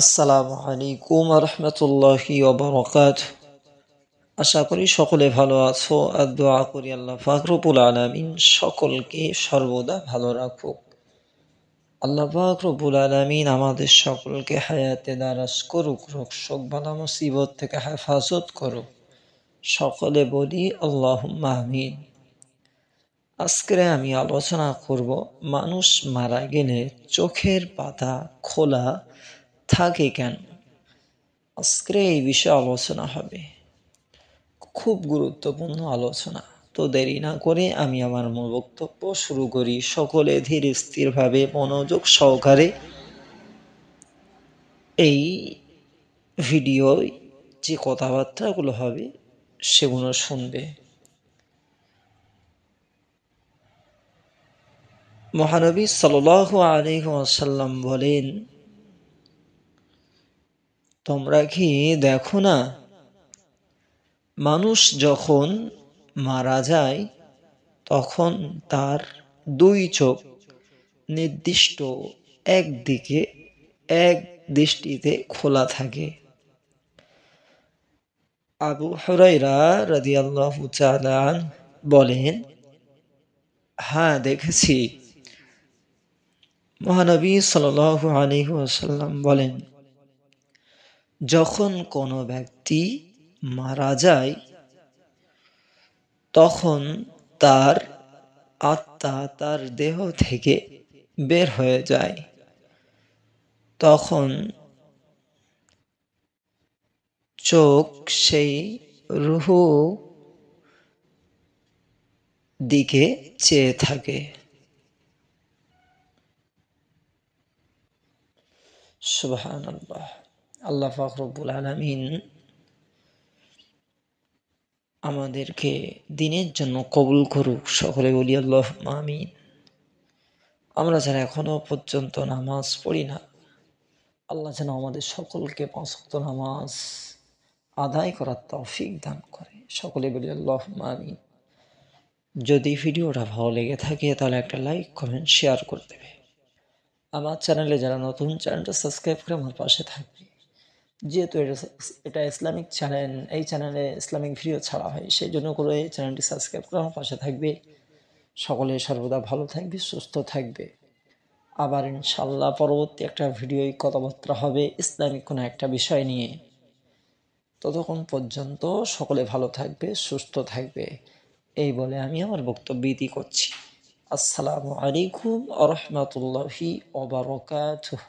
আসসালামু আলাইকুম রহমতুল্লাহি ওবারাকাতুহু। আশা করি সকলে ভালো আছো আর দোয়া করি আল্লাহ পাক রব্বুল আলামিন সকলকে সর্বদা ভালো রাখুক। আল্লাহ পাক রব্বুল আলামিন আমাদের সকলকে হায়াতে দারাজ করুক, রোগ শোক বালা মুসিবত থেকে হেফাজত করুক। সকলে বলি আল্লাহুম্মা আমিন। আজকে আমি আলোচনা করব, মানুষ মারা গেলে চোখের পাতা খোলা থাকে কেন। আজকে এই বিষয়ে আলোচনা হবে, খুব গুরুত্বপূর্ণ আলোচনা। তো দেরি না করে আমি আমার মূল বক্তব্য শুরু করি। সকলে ধীর স্থিরভাবে মনোযোগ সহকারে এই ভিডিও যে কথাবার্তাগুলো হবে সেগুলো শুনবে। মহানবী সাল্লাল্লাহু আলাইহি ওয়াসাল্লাম বলেন, তোমরা কি দেখো না, মানুষ যখন মারা যায় তখন তার দুই চোখ নির্দিষ্ট একদিকে এক দৃষ্টিতে খোলা থাকে। আবু হুরায়রা রাদিয়াল্লাহু তাআলা আনহু বলেন, হ্যাঁ দেখেছি। মহানবী সাল্লাল্লাহু আলাইহি ওয়াসাল্লাম বলেন, যখন কোনো ব্যক্তি মারা যায় তখন তার আত্মা তার দেহ থেকে বের হয়ে যায়। তখন চোখ সেই রূহ দিকে চেয়ে থাকে। সুবহানাল্লাহ। আল্লাহ পাক রব্বুল আলামিন আমাদেরকে দিনের জন্য কবুল করুক। সকলে বলি আল্লাহুম্মা আমিন। আমরা যারা এখনো পর্যন্ত নামাজ পড়ি না, আল্লাহ যেন আমাদের সকলকে ৫ ওয়াক্ত নামাজ আদায় করার তৌফিক দান করে। সকলে বলি আল্লাহুম্মা আমিন। যদি ভিডিওটা ভালো লেগে থাকে তাহলে একটা লাইক, কমেন্ট, শেয়ার করে দেবে। আমার চ্যানেলে যারা নতুন, চ্যানেলটা সাবস্ক্রাইব করে আমার পাশে থাকবে। যেহেতু এটা ইসলামিক চ্যানেল, এই চ্যানেলে ইসলামিক ভিডিও ছাড়া হয়, সেই জন্য করে এই চ্যানেলটি সাবস্ক্রাইব করে আমার পাশে থাকবে। সকলে সর্বদা ভালো থাকবে, সুস্থ থাকবে। আবার ইনশাল্লাহ পরবর্তী একটা ভিডিওয় কথাবার্তা হবে ইসলামিক কোনো একটা বিষয় নিয়ে। ততক্ষণ পর্যন্ত সকলে ভালো থাকবে, সুস্থ থাকবে, এই বলে আমি আমার বক্তব্য ইতি করছি। আসসালামু আলাইকুম ওয়া রাহমাতুল্লাহি ওয়া বারাকাতুহু।